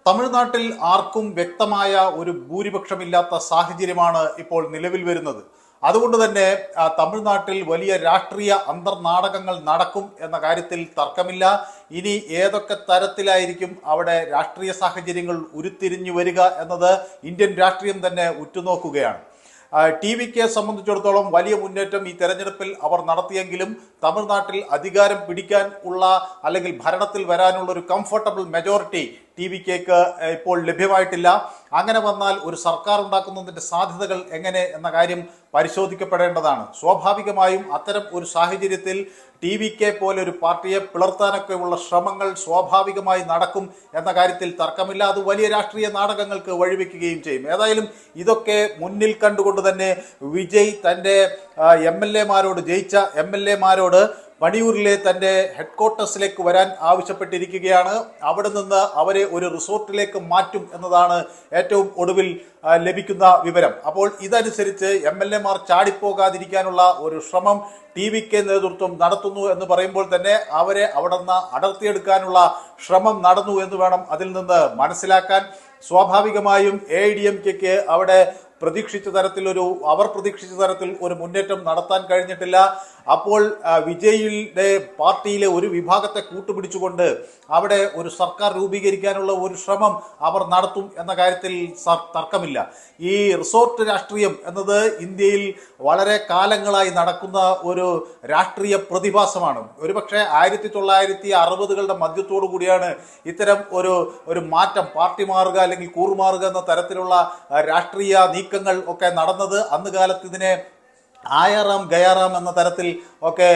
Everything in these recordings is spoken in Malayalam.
തമിഴ്നാട്ടിൽ ആർക്കും വ്യക്തമായ ഒരു ഭൂരിപക്ഷമില്ലാത്ത സാഹചര്യമാണ് ഇപ്പോൾ നിലവിൽ വരുന്നത്. അതുകൊണ്ട് തന്നെ തമിഴ്നാട്ടിൽ വലിയ രാഷ്ട്രീയ അന്തർനാടകങ്ങൾ നടക്കും എന്ന കാര്യത്തിൽ തർക്കമില്ല. ഇനി ഏതൊക്കെ തരത്തിലായിരിക്കും അവിടെ രാഷ്ട്രീയ സാഹചര്യങ്ങൾ ഉരുത്തിരിഞ്ഞു വരിക എന്നത് ഇന്ത്യൻ രാഷ്ട്രീയം തന്നെ ഉറ്റുനോക്കുകയാണ്. ടിവിക്കെ സംബന്ധിച്ചിടത്തോളം വലിയ മുന്നേറ്റം ഈ തെരഞ്ഞെടുപ്പിൽ അവർ നടത്തിയെങ്കിലും തമിഴ്നാട്ടിൽ അധികാരം പിടിക്കാൻ ഉള്ള അല്ലെങ്കിൽ ഭരണത്തിൽ വരാനുള്ള ഒരു കംഫർട്ടബിൾ മെജോറിറ്റി ടിവികെക്ക് ഇപ്പോൾ ലഭ്യമായിട്ടില്ല. അങ്ങനെ വന്നാൽ ഒരു സർക്കാർ ഉണ്ടാക്കുന്നതിൻ്റെ സാധ്യതകൾ എങ്ങനെ എന്ന കാര്യം പരിശോധിക്കപ്പെടേണ്ടതാണ്. സ്വാഭാവികമായും അത്തരം ഒരു സാഹചര്യത്തിൽ ടിവികെ പോലെ ഒരു പാർട്ടിയെ പിളർത്താനൊക്കെയുള്ള ശ്രമങ്ങൾ സ്വാഭാവികമായി നടക്കും എന്ന കാര്യത്തിൽ തർക്കമില്ല. അത് വലിയ രാഷ്ട്രീയ നാടകങ്ങൾക്ക് വഴിവെക്കുകയും ചെയ്യും. ഏതായാലും ഇതൊക്കെ മുന്നിൽ കണ്ടുകൊണ്ട് തന്നെ വിജയ് തൻ്റെ ജയിച്ച എം എൽ എമാരോട് മണിയൂരിലെ തൻ്റെ ഹെഡ്ക്വാർട്ടേഴ്സിലേക്ക് വരാൻ ആവശ്യപ്പെട്ടിരിക്കുകയാണ്. അവിടെ നിന്ന് അവരെ ഒരു റിസോർട്ടിലേക്ക് മാറ്റും എന്നതാണ് ഏറ്റവും ഒടുവിൽ ലഭിക്കുന്ന വിവരം. അപ്പോൾ ഇതനുസരിച്ച് എം എൽ എമാർ ചാടിപ്പോകാതിരിക്കാനുള്ള ഒരു ശ്രമം ടിവികെ നേതൃത്വം നടത്തുന്നു എന്ന് പറയുമ്പോൾ തന്നെ അവരെ അവിടെ നിന്ന് അടർത്തിയെടുക്കാനുള്ള ശ്രമം നടന്നു എന്ന് വേണം അതിൽ നിന്ന് മനസ്സിലാക്കാൻ. സ്വാഭാവികമായും AIADMKക്ക് അവിടെ പ്രതീക്ഷിച്ച തരത്തിൽ ഒരു മുന്നേറ്റം നടത്താൻ കഴിഞ്ഞിട്ടില്ല. അപ്പോൾ വിജയിയുടെ പാർട്ടിയിലെ ഒരു വിഭാഗത്തെ കൂട്ടുപിടിച്ചുകൊണ്ട് അവിടെ ഒരു സർക്കാർ രൂപീകരിക്കാനുള്ള ഒരു ശ്രമം അവർ നടത്തും എന്ന കാര്യത്തിൽ തർക്കമില്ല. ഈ റിസോർട്ട് രാഷ്ട്രീയം എന്നത് ഇന്ത്യയിൽ വളരെ കാലങ്ങളായി നടക്കുന്ന ഒരു രാഷ്ട്രീയ പ്രതിഭാസമാണ്. ഒരുപക്ഷെ 1960കളുടെ മധ്യത്തോടു കൂടിയാണ് ഇത്തരം ഒരു മാറ്റം, പാർട്ടി മാറുക അല്ലെങ്കിൽ കൂറുമാറുക എന്ന തരത്തിലുള്ള രാഷ്ട്രീയ നീക്കങ്ങൾ ഒക്കെ നടന്നത്. അന്ന് കാലത്ത് ഇതിനെ ആയാറാം ഗയാറാം എന്ന തരത്തിൽ ഒക്കെ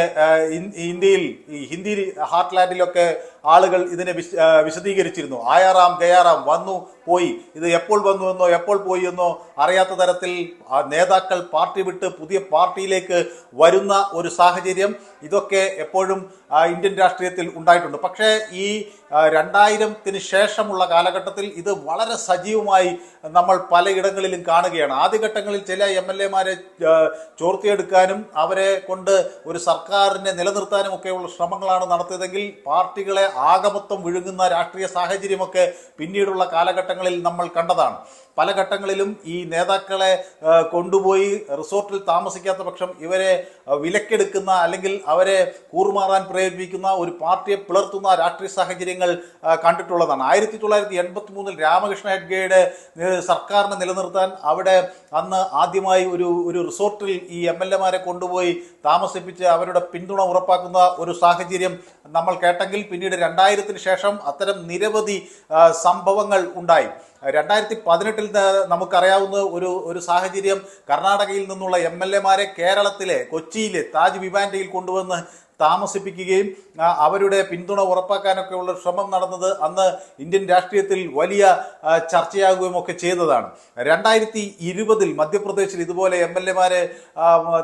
ഇന്ത്യയിൽ ഈ ഹിന്ദി ഹാർട്ട്ലാൻഡിലൊക്കെ ആളുകൾ ഇതിനെ വിശദീകരിച്ചിരുന്നു. ആയാറാം ഗയാറാം, വന്നു പോയി. ഇത് എപ്പോൾ വന്നു എന്നോ എപ്പോൾ പോയി എന്നോ അറിയാത്ത തരത്തിൽ നേതാക്കൾ പാർട്ടി വിട്ട് പുതിയ പാർട്ടിയിലേക്ക് വരുന്ന ഒരു സാഹചര്യം ഇതൊക്കെ എപ്പോഴും ഇന്ത്യൻ രാഷ്ട്രീയത്തിൽ ഉണ്ടായിട്ടുണ്ട്. പക്ഷേ ഈ 2000-ന് ശേഷമുള്ള കാലഘട്ടത്തിൽ ഇത് വളരെ സജീവമായി നമ്മൾ പലയിടങ്ങളിലും കാണുകയാണ്. ആദ്യഘട്ടങ്ങളിൽ ചില MLA-മാരെ ചോർത്തിയെടുക്കാനും അവരെ കൊണ്ട് ഒരു സർക്കാരിനെ നിലനിർത്താനും ഒക്കെയുള്ള ശ്രമങ്ങളാണ് നടത്തിയതെങ്കിൽ പാർട്ടികളെ ആകമൊത്തം വിഴുങ്ങുന്ന രാഷ്ട്രീയ സാഹചര്യമൊക്കെ പിന്നീടുള്ള കാലഘട്ടങ്ങളിൽ നമ്മൾ കണ്ടതാണ്. പല ഘട്ടങ്ങളിലും ഈ നേതാക്കളെ കൊണ്ടുപോയി റിസോർട്ടിൽ താമസിക്കാത്ത പക്ഷം ഇവരെ വിലക്കെടുക്കുന്ന അല്ലെങ്കിൽ അവരെ കൂറുമാറാൻ പ്രേരിപ്പിക്കുന്ന ഒരു പാർട്ടിയെ പിളർത്തുന്ന രാഷ്ട്രീയ സാഹചര്യങ്ങൾ കണ്ടിട്ടുള്ളതാണ്. 1983-ൽ രാമകൃഷ്ണ ഹെഗ്ഡെയുടെ സർക്കാരിനെ നിലനിർത്താൻ അവിടെ അന്ന് ആദ്യമായി ഒരു റിസോർട്ടിൽ ഈ MLA-മാരെ കൊണ്ടുപോയി താമസിപ്പിച്ച് അവരുടെ പിന്തുണ ഉറപ്പാക്കുന്ന ഒരു സാഹചര്യം നമ്മൾ കേട്ടെങ്കിൽ പിന്നീട് 2000-ന് ശേഷം അത്തരം നിരവധി സംഭവങ്ങൾ ഉണ്ടായി. 2018-ൽ നമുക്കറിയാവുന്ന ഒരു സാഹചര്യം, കർണാടകയിൽ നിന്നുള്ള MLA-മാരെ കേരളത്തിലെ കൊച്ചിയിലെ താജ് വിവാൻഡയിൽ കൊണ്ടുവന്ന് താമസിപ്പിക്കുകയും അവരുടെ പിന്തുണ ഉറപ്പാക്കാനൊക്കെ ഉള്ള ശ്രമം നടന്നത് അന്ന് ഇന്ത്യൻ രാഷ്ട്രീയത്തിൽ വലിയ ചർച്ചയാകുകയും ഒക്കെ ചെയ്തതാണ്. 2020-ൽ മധ്യപ്രദേശിൽ ഇതുപോലെ MLA-മാരെ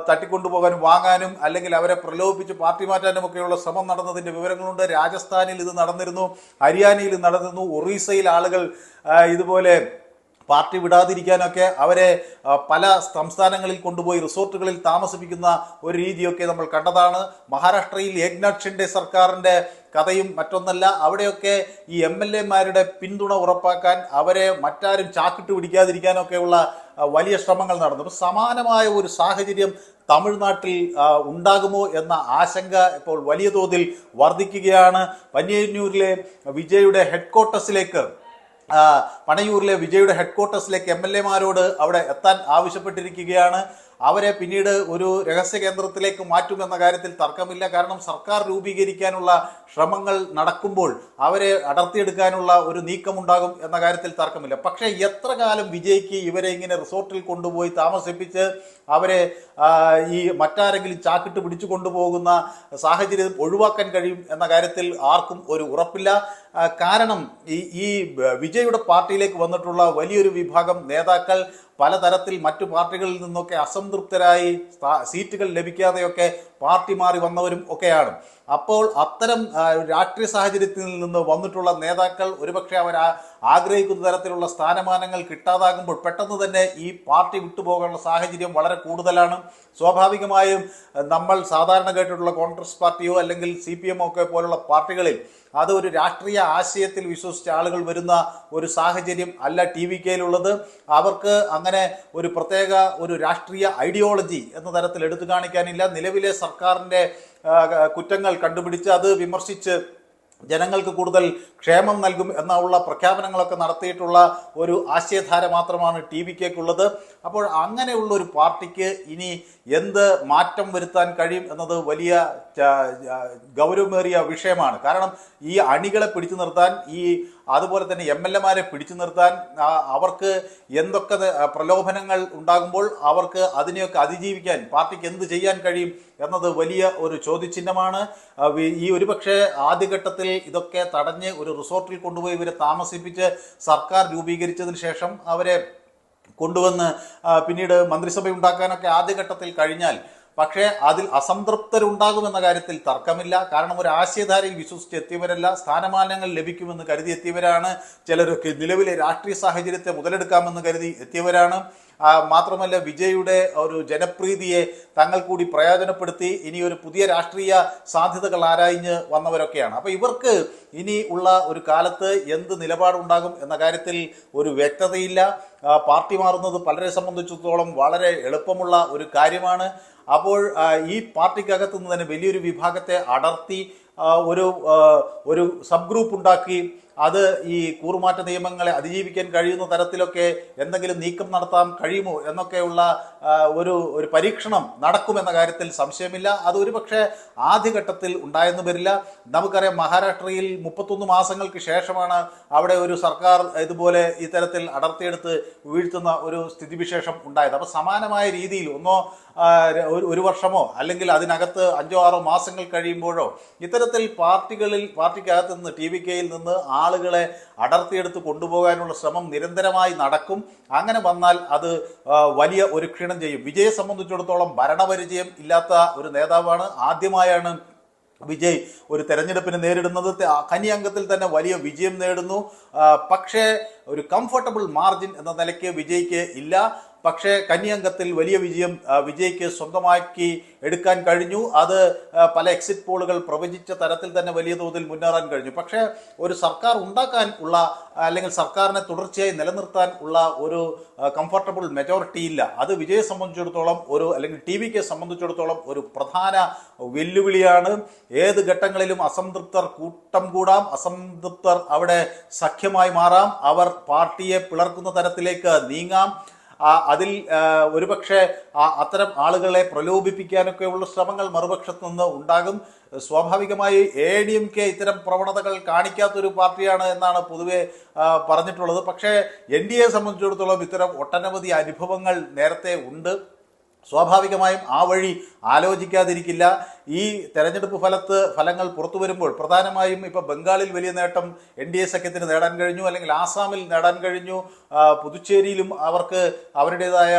തട്ടിക്കൊണ്ടുപോകാനും വാങ്ങാനും അല്ലെങ്കിൽ അവരെ പ്രലോഭിപ്പിച്ച് പാർട്ടി മാറ്റാനും ഒക്കെയുള്ള ശ്രമം നടന്നതിൻ്റെ വിവരങ്ങളുണ്ട്. രാജസ്ഥാനിൽ ഇത് നടന്നിരുന്നു, ഹരിയാനയിൽ നടന്നിരുന്നു, ഒറീസയിൽ ആളുകൾ ഇതുപോലെ പാർട്ടി വിടാതിരിക്കാനൊക്കെ അവരെ പല സംസ്ഥാനങ്ങളിൽ കൊണ്ടുപോയി റിസോർട്ടുകളിൽ താമസിപ്പിക്കുന്ന ഒരു രീതിയൊക്കെ നമ്മൾ കണ്ടതാണ്. മഹാരാഷ്ട്രയിൽ ഏക്നാഥ് ഷിൻഡെ സർക്കാരിൻ്റെ കഥയും മറ്റൊന്നല്ല. അവിടെയൊക്കെ ഈ MLA-മാരുടെ പിന്തുണ ഉറപ്പാക്കാൻ അവരെ മറ്റാരും ചാക്കിട്ട് പിടിക്കാതിരിക്കാനൊക്കെയുള്ള വലിയ ശ്രമങ്ങൾ നടന്നു. സമാനമായ ഒരു സാഹചര്യം തമിഴ്നാട്ടിൽ ഉണ്ടാകുമോ എന്ന ആശങ്ക ഇപ്പോൾ വലിയ തോതിൽ വർദ്ധിക്കുകയാണ്. പനയൂരിലെ വിജയുടെ ഹെഡ്ക്വാർട്ടേഴ്സിലേക്ക് MLA-മാരോട് അവിടെ എത്താൻ ആവശ്യപ്പെട്ടിരിക്കുകയാണ്. അവരെ പിന്നീട് ഒരു രഹസ്യ കേന്ദ്രത്തിലേക്ക് മാറ്റുമെന്ന കാര്യത്തിൽ തർക്കമില്ല. കാരണം സർക്കാർ രൂപീകരിക്കാനുള്ള ശ്രമങ്ങൾ നടക്കുമ്പോൾ അവരെ അടർത്തിയെടുക്കാനുള്ള ഒരു നീക്കമുണ്ടാകും എന്ന കാര്യത്തിൽ തർക്കമില്ല. പക്ഷേ എത്ര കാലം വിജയ്ക്ക് ഇവരെ ഇങ്ങനെ റിസോർട്ടിൽ കൊണ്ടുപോയി താമസിപ്പിച്ച് അവരെ ഈ മറ്റാരെങ്കിലും ചാക്കിട്ട് പിടിച്ചു കൊണ്ടുപോകുന്ന സാഹചര്യം ഒഴിവാക്കാൻ കഴിയും എന്ന കാര്യത്തിൽ ആർക്കും ഒരു ഉറപ്പില്ല. കാരണം ഈ വിജയുടെ പാർട്ടിയിലേക്ക് വന്നിട്ടുള്ള വലിയൊരു വിഭാഗം നേതാക്കൾ പലതരത്തിൽ മറ്റു പാർട്ടികളിൽ നിന്നൊക്കെ അസംതൃപ്തരായി സീറ്റുകൾ ലഭിക്കാതെയൊക്കെ പാർട്ടി മാറി വന്നവരും ഒക്കെയാണ്. അപ്പോൾ അത്തരം രാഷ്ട്രീയ സാഹചര്യത്തിൽ നിന്ന് വന്നിട്ടുള്ള നേതാക്കൾ ഒരുപക്ഷെ അവർ ആഗ്രഹിക്കുന്ന തരത്തിലുള്ള സ്ഥാനമാനങ്ങൾ കിട്ടാതാകുമ്പോൾ പെട്ടെന്ന് തന്നെ ഈ പാർട്ടി വിട്ടുപോകാനുള്ള സാഹചര്യം വളരെ കൂടുതലാണ്. സ്വാഭാവികമായും നമ്മൾ സാധാരണ കേട്ടിട്ടുള്ള കോൺഗ്രസ് പാർട്ടിയോ അല്ലെങ്കിൽ CPM ഒക്കെ പോലുള്ള പാർട്ടികളിൽ അത് ഒരു രാഷ്ട്രീയ ആശയത്തിൽ വിശ്വസിച്ച ആളുകൾ വരുന്ന ഒരു സാഹചര്യം അല്ല TVKയിലുള്ളത്. അവർക്ക് അങ്ങനെ ഒരു പ്രത്യേക ഒരു രാഷ്ട്രീയ ഐഡിയോളജി എന്ന തരത്തിൽ എടുത്തു കാണിക്കാനില്ല. നിലവിലെ സർക്കാരിൻ്റെ കുറ്റങ്ങൾ കണ്ടുപിടിച്ച് അത് വിമർശിച്ച് ജനങ്ങൾക്ക് കൂടുതൽ ക്ഷേമം നൽകും എന്നുള്ള പ്രഖ്യാപനങ്ങളൊക്കെ നടത്തിയിട്ടുള്ള ഒരു ആശയധാര മാത്രമാണ് TVKക്കുള്ളത്. അപ്പോൾ അങ്ങനെയുള്ള ഒരു പാർട്ടിക്ക് ഇനി എന്ത് മാറ്റം വരുത്താൻ കഴിയും എന്നത് വലിയ ഗൗരവമേറിയ വിഷയമാണ്. കാരണം ഈ അണികളെ പിടിച്ചു നിർത്താൻ, ഈ അതുപോലെ തന്നെ MLA-മാരെ പിടിച്ചു നിർത്താൻ അവർക്ക് എന്തൊക്കെ പ്രലോഭനങ്ങൾ ഉണ്ടാകുമ്പോൾ അവർക്ക് അതിനെയൊക്കെ അതിജീവിക്കാൻ പാർട്ടിക്ക് എന്ത് ചെയ്യാൻ കഴിയും എന്നത് വലിയ ഒരു ചോദ്യചിഹ്നമാണ്. ഈ ഒരുപക്ഷെ ആദ്യഘട്ടത്തിൽ ഇതൊക്കെ തടഞ്ഞ് ഒരു റിസോർട്ടിൽ കൊണ്ടുപോയി ഇവരെ താമസിപ്പിച്ച് സർക്കാർ രൂപീകരിച്ചതിന് ശേഷം അവരെ കൊണ്ടുവന്ന് പിന്നീട് മന്ത്രിസഭ ഉണ്ടാക്കാനൊക്കെ ആദ്യഘട്ടത്തിൽ കഴിഞ്ഞാൽ, പക്ഷേ അതിൽ അസംതൃപ്തരുണ്ടാകുമെന്ന കാര്യത്തിൽ തർക്കമില്ല. കാരണം ഒരു ആശയധാരയിൽ വിശ്വസിച്ചെത്തിയവരല്ല, സ്ഥാനമാനങ്ങൾ ലഭിക്കുമെന്ന് കരുതി എത്തിയവരാണ്. ചിലരൊക്കെ നിലവിലെ രാഷ്ട്രീയ സാഹചര്യത്തെ മുതലെടുക്കാമെന്ന് കരുതി എത്തിയവരാണ്. മാത്രമല്ല വിജയുടെ ഒരു ജനപ്രീതിയെ തങ്ങൾ കൂടി പ്രയോജനപ്പെടുത്തി ഇനി ഒരു പുതിയ രാഷ്ട്രീയ സാധ്യതകൾ ആരായിഞ്ഞ് വന്നവരൊക്കെയാണ്. അപ്പോൾ ഇവർക്ക് ഇനി ഉള്ള ഒരു കാലത്ത് എന്ത് നിലപാടുണ്ടാകും എന്ന കാര്യത്തിൽ ഒരു വ്യക്തതയില്ല. പാർട്ടി മാറുന്നത് പലരെ സംബന്ധിച്ചിടത്തോളം വളരെ എളുപ്പമുള്ള ഒരു കാര്യമാണ്. അപ്പോൾ ഈ പാർട്ടിക്കകത്തു നിന്ന് തന്നെ വലിയൊരു വിഭാഗത്തെ അടർത്തി ഒരു സബ് ഗ്രൂപ്പ് ഉണ്ടാക്കി അത് ഈ കൂറുമാറ്റ നിയമങ്ങളെ അതിജീവിക്കാൻ കഴിയുന്ന തരത്തിലൊക്കെ എന്തെങ്കിലും നീക്കം നടത്താൻ കഴിയുമോ എന്നൊക്കെയുള്ള ഒരു പരീക്ഷണം നടക്കുമെന്ന കാര്യത്തിൽ സംശയമില്ല. അത് ഒരുപക്ഷെ ആദ്യഘട്ടത്തിൽ ഉണ്ടായെന്ന് വരില്ല. നമുക്കറിയാം, മഹാരാഷ്ട്രയിൽ 31 മാസങ്ങൾക്ക് ശേഷമാണ് അവിടെ ഒരു സർക്കാർ ഇതുപോലെ ഇത്തരത്തിൽ അടർത്തിയെടുത്ത് വീഴ്ത്തുന്ന ഒരു സ്ഥിതിവിശേഷം ഉണ്ടായത്. അപ്പോൾ സമാനമായ രീതിയിൽ ഒരു വർഷമോ അല്ലെങ്കിൽ അതിനകത്ത് 5-6 മാസങ്ങൾ കഴിയുമ്പോഴോ ഇത്തരത്തിൽ പാർട്ടിക്കകത്ത് നിന്ന് TVKയിൽ നിന്ന് ആളുകളെ അടർത്തിയെടുത്ത് കൊണ്ടുപോകാനുള്ള ശ്രമം നിരന്തരമായി നടക്കും. അങ്ങനെ വന്നാൽ അത് വലിയ ഒരു ക്ഷീണം ചെയ്യും. വിജയെ സംബന്ധിച്ചിടത്തോളം ഭരണപരിചയം ഇല്ലാത്ത ഒരു നേതാവാണ്. ആദ്യമായാണ് വിജയ് ഒരു തെരഞ്ഞെടുപ്പിന് നേരിടുന്നത്. കന്യാംഗത്തിൽ തന്നെ വലിയ വിജയം നേടുന്നു. പക്ഷേ ഒരു കംഫർട്ടബിൾ മാർജിൻ എന്ന നിലയ്ക്ക് വിജയ്ക്ക് ഇല്ല. പക്ഷേ കന്യാംഗത്തിൽ വലിയ വിജയം വിജയ്ക്ക് സ്വന്തമാക്കി എടുക്കാൻ കഴിഞ്ഞു. അത് പല എക്സിറ്റ് പോളുകൾ പ്രവചിച്ച തരത്തിൽ തന്നെ വലിയ തോതിൽ മുന്നേറാൻ കഴിഞ്ഞു. പക്ഷേ ഒരു സർക്കാർ ഉണ്ടാക്കാൻ ഉള്ള അല്ലെങ്കിൽ സർക്കാരിനെ തുടർച്ചയായി നിലനിർത്താൻ ഉള്ള ഒരു കംഫർട്ടബിൾ മെജോറിറ്റി ഇല്ല. അത് വിജയെ സംബന്ധിച്ചിടത്തോളം അല്ലെങ്കിൽ TVK സംബന്ധിച്ചിടത്തോളം ഒരു പ്രധാന വെല്ലുവിളിയാണ്. ഏത് ഘട്ടങ്ങളിലും അസംതൃപ്തർ കൂട്ടം കൂടാം, അസംതൃപ്തർ അവിടെ സഖ്യമായി മാറാം, അവർ പാർട്ടിയെ പിളർക്കുന്ന തരത്തിലേക്ക് നീങ്ങാം. അതിൽ ഒരുപക്ഷെ അത്തരം ആളുകളെ പ്രലോഭിപ്പിക്കാനൊക്കെയുള്ള ശ്രമങ്ങൾ മറുപക്ഷത്തു നിന്ന് ഉണ്ടാകും. സ്വാഭാവികമായി ADMK ഇത്തരം പ്രവണതകൾ കാണിക്കാത്തൊരു പാർട്ടിയാണ് എന്നാണ് പൊതുവെ പറഞ്ഞിട്ടുള്ളത്. പക്ഷേ NDA സംബന്ധിച്ചിടത്തോളം ഇത്തരം ഒട്ടനവധി അനുഭവങ്ങൾ നേരത്തെ ഉണ്ട്. സ്വാഭാവികമായും ആ വഴി ആലോചിക്കാതിരിക്കില്ല. ഈ തെരഞ്ഞെടുപ്പ് ഫലങ്ങൾ പുറത്തു വരുമ്പോൾ പ്രധാനമായും ഇപ്പോൾ ബംഗാളിൽ വലിയ നേട്ടം NDA സഖ്യത്തിന് നേടാൻ കഴിഞ്ഞു, അല്ലെങ്കിൽ ആസാമിൽ നേടാൻ കഴിഞ്ഞു. പുതുച്ചേരിയിലും അവർക്ക് അവരുടേതായ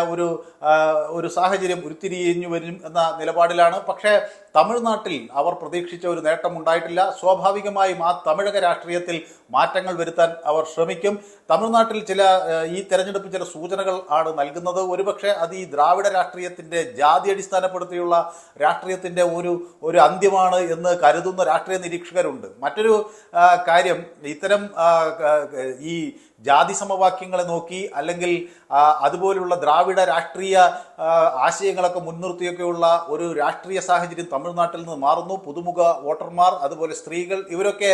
ഒരു സാഹചര്യം ഉരുത്തിരിഞ്ഞു വരും എന്ന നിലപാടിലാണ്. പക്ഷേ തമിഴ്നാട്ടിൽ അവർ പ്രതീക്ഷിച്ച ഒരു നേട്ടം ഉണ്ടായിട്ടില്ല. സ്വാഭാവികമായും ആ തമിഴക രാഷ്ട്രീയത്തിൽ മാറ്റങ്ങൾ വരുത്താൻ അവർ ശ്രമിക്കും. തമിഴ്നാട്ടിൽ ഈ തെരഞ്ഞെടുപ്പ് ചില സൂചനകൾ ആണ് നൽകുന്നത്. ഒരുപക്ഷെ അത് ഈ ദ്രാവിഡ രാഷ്ട്രീയത്തിന്റെ ജാതി അടിസ്ഥാനപ്പെടുത്തിയുള്ള രാഷ്ട്രീയത്തിന്റെ ഒരു അന്ത്യമാണ് എന്ന് കരുതുന്ന രാഷ്ട്രീയ നിരീക്ഷകരുണ്ട്. മറ്റൊരു കാര്യം, ഇത്തരം ഈ ജാതി സമവാക്യങ്ങളെ നോക്കി അല്ലെങ്കിൽ അതുപോലുള്ള ദ്രാവിഡ രാഷ്ട്രീയ ആശയങ്ങളൊക്കെ മുൻനിർത്തിയൊക്കെയുള്ള ഒരു രാഷ്ട്രീയ സാഹചര്യം തമിഴ്നാട്ടിൽ നിന്ന് മാറുന്നു. പുതുമുഖ വോട്ടർമാർ, അതുപോലെ സ്ത്രീകൾ, ഇവരൊക്കെ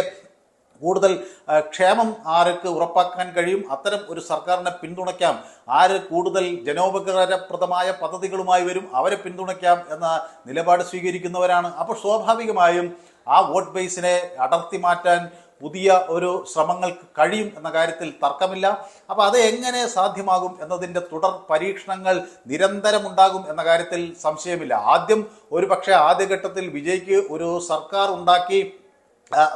കൂടുതൽ ക്ഷേമം ആർക്ക് ഉറപ്പാക്കാൻ കഴിയും, അത്തരം ഒരു സർക്കാരിനെ പിന്തുണയ്ക്കാം, ആര് കൂടുതൽ ജനോപകാരപ്രദമായ പദ്ധതികളുമായി വരും അവരെ പിന്തുണയ്ക്കാം എന്ന നിലപാട് സ്വീകരിക്കുന്നവരാണ്. അപ്പോൾ സ്വാഭാവികമായും ആ വോട്ട് ബേസിനെ അടർത്തി മാറ്റാൻ പുതിയ ഒരു ശ്രമങ്ങൾക്ക് കഴിയും എന്ന കാര്യത്തിൽ തർക്കമില്ല. അപ്പോൾ അത് എങ്ങനെ സാധ്യമാകും എന്നതിൻ്റെ തുടർ പരീക്ഷണങ്ങൾ നിരന്തരം ഉണ്ടാകും എന്ന കാര്യത്തിൽ സംശയമില്ല. ആദ്യഘട്ടത്തിൽ വിജയ്ക്ക് ഒരു സർക്കാർ ഉണ്ടാക്കി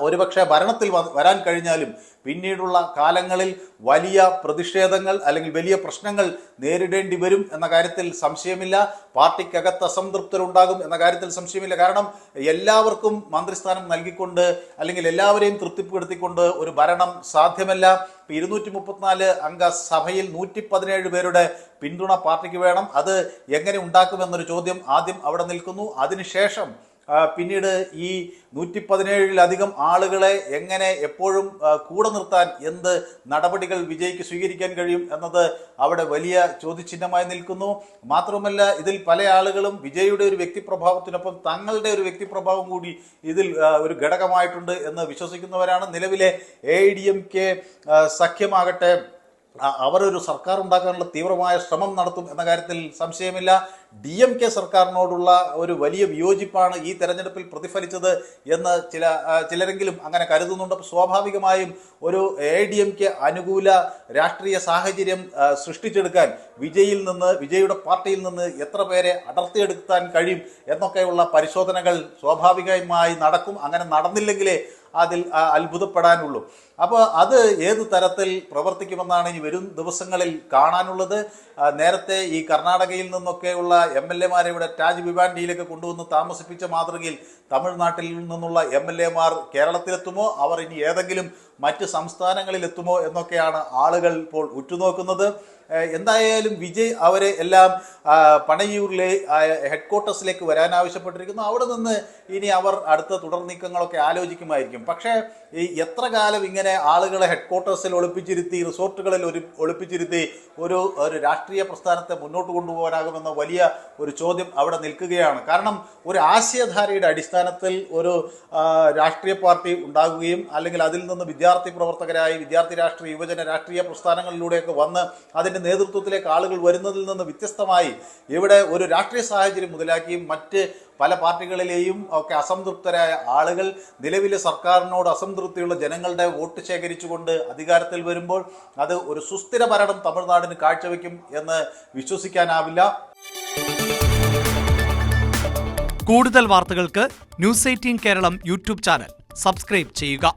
ഒരുപക്ഷെ ഭരണത്തിൽ വരാൻ കഴിഞ്ഞാലും പിന്നീടുള്ള കാലങ്ങളിൽ വലിയ പ്രതിഷേധങ്ങൾ അല്ലെങ്കിൽ വലിയ പ്രശ്നങ്ങൾ നേരിടേണ്ടി വരും എന്ന കാര്യത്തിൽ സംശയമില്ല. പാർട്ടിക്കകത്ത് അസംതൃപ്തരുണ്ടാകും എന്ന കാര്യത്തിൽ സംശയമില്ല. കാരണം എല്ലാവർക്കും മന്ത്രിസ്ഥാനം നൽകിക്കൊണ്ട് അല്ലെങ്കിൽ എല്ലാവരെയും തൃപ്തിപ്പെടുത്തിക്കൊണ്ട് ഒരു ഭരണം സാധ്യമല്ല. 234 അംഗ സഭയിൽ 117 പേരുടെ പിന്തുണ പാർട്ടിക്ക് വേണം. അത് എങ്ങനെ ഉണ്ടാക്കുമെന്നൊരു ചോദ്യം ആദ്യം അവിടെ നിൽക്കുന്നു. അതിനുശേഷം പിന്നീട് ഈ 117-ലധികം ആളുകളെ എങ്ങനെ എപ്പോഴും കൂടെ നിർത്താൻ എന്ത് നടപടികൾ വിജയ്ക്ക് സ്വീകരിക്കാൻ കഴിയും എന്നത് അവിടെ വലിയ ചോദ്യചിഹ്നമായി നിൽക്കുന്നു. മാത്രമല്ല, ഇതിൽ പല ആളുകളും വിജയുടെ ഒരു വ്യക്തിപ്രഭാവത്തിനൊപ്പം തങ്ങളുടെ ഒരു വ്യക്തിപ്രഭാവം കൂടി ഇതിൽ ഒരു ഘടകമായിട്ടുണ്ട് എന്ന് വിശ്വസിക്കുന്നവരാണ്. നിലവിലെ AIDMK സഖ്യമാകട്ടെ അവർ ഒരു സർക്കാർ ഉണ്ടാക്കാനുള്ള തീവ്രമായ ശ്രമം നടത്തും എന്ന കാര്യത്തിൽ സംശയമില്ല. DMK സർക്കാരിനോടുള്ള ഒരു വലിയ വിയോജിപ്പാണ് ഈ തെരഞ്ഞെടുപ്പിൽ പ്രതിഫലിച്ചത് എന്ന് ചിലരെങ്കിലും അങ്ങനെ കരുതുന്നുണ്ട്. സ്വാഭാവികമായും ഒരു AIDMK അനുകൂല രാഷ്ട്രീയ സാഹചര്യം സൃഷ്ടിച്ചെടുക്കാൻ വിജയുടെ പാർട്ടിയിൽ നിന്ന് എത്ര പേരെ അടർത്തിയെടുക്കാൻ കഴിയും എന്നൊക്കെയുള്ള പരിശോധനകൾ സ്വാഭാവികമായി നടക്കും. അങ്ങനെ നടന്നില്ലെങ്കിലേ അതിൽ അത്ഭുതപ്പെടാനുള്ളൂ. അപ്പോൾ അത് ഏത് തരത്തിൽ പ്രവർത്തിക്കുമെന്നാണ് ഇനി വരും ദിവസങ്ങളിൽ കാണാനുള്ളത്. നേരത്തെ ഈ കർണാടകയിൽ നിന്നൊക്കെയുള്ള MLA-മാരെ ഇവിടെ താജ് ഭിവാൻഡിയിലേക്ക് കൊണ്ടുവന്ന് താമസിപ്പിച്ച മാതൃകയിൽ തമിഴ്നാട്ടിൽ നിന്നുള്ള MLA-മാർ കേരളത്തിലെത്തുമോ, അവർ ഇനി ഏതെങ്കിലും മറ്റ് സംസ്ഥാനങ്ങളിലെത്തുമോ എന്നൊക്കെയാണ് ആളുകൾ ഇപ്പോൾ ഉറ്റുനോക്കുന്നത്. എന്തായാലും വിജയ് അവരെ എല്ലാം പണയൂരിലെ ഹെഡ്ക്വാർട്ടേഴ്സിലേക്ക് വരാൻ ആവശ്യപ്പെട്ടിരിക്കുന്നു. അവിടെ നിന്ന് ഇനി അവർ അടുത്ത തുടർ നീക്കങ്ങളൊക്കെ ആലോചിക്കുമായിരിക്കും. പക്ഷേ ഈ എത്ര കാലം ഇങ്ങനെ ആളുകളെ ഹെഡ്ക്വാർട്ടേഴ്സിൽ ഒളിപ്പിച്ചിരുത്തി, റിസോർട്ടുകളിൽ ഒളിപ്പിച്ചിരുത്തി ഒരു രാഷ്ട്രീയ പ്രസ്ഥാനത്തെ മുന്നോട്ട് കൊണ്ടുപോകാനാകുമെന്ന വലിയ ഒരു ചോദ്യം അവിടെ നിൽക്കുകയാണ്. കാരണം ഒരു ആശയധാരയുടെ അടിസ്ഥാനത്തിൽ ഒരു രാഷ്ട്രീയ പാർട്ടി ഉണ്ടാകുകയും അല്ലെങ്കിൽ അതിൽ നിന്ന് വിദ്യാർത്ഥി പ്രവർത്തകരായി വിദ്യാർത്ഥി രാഷ്ട്രീയ യുവജന രാഷ്ട്രീയ പ്രസ്ഥാനങ്ങളിലൂടെയൊക്കെ വന്ന് അതിൻ്റെ നേതൃത്വത്തിലേക്ക് ആളുകൾ വരുന്നതിൽ നിന്ന് വ്യത്യസ്തമായി ഇവിടെ ഒരു രാഷ്ട്രീയ സാഹചര്യം മുതലാക്കിയും മറ്റ് പല പാർട്ടികളിലെയും ഒക്കെ അസംതൃപ്തരായ ആളുകൾ നിലവിലെ സർക്കാരിനോട് അസംതൃപ്തിയുള്ള ജനങ്ങളുടെ വോട്ട് ശേഖരിച്ചുകൊണ്ട് അധികാരത്തിൽ വരുമ്പോൾ അത് ഒരു സുസ്ഥിര ഭരണം തമിഴ്നാടിന് കാഴ്ചവെക്കും എന്ന് വിശ്വസിക്കാനാവില്ല. കൂടുതൽ വാർത്തകൾക്ക് News 18 Keralam YouTube channel subscribe ചെയ്യുക.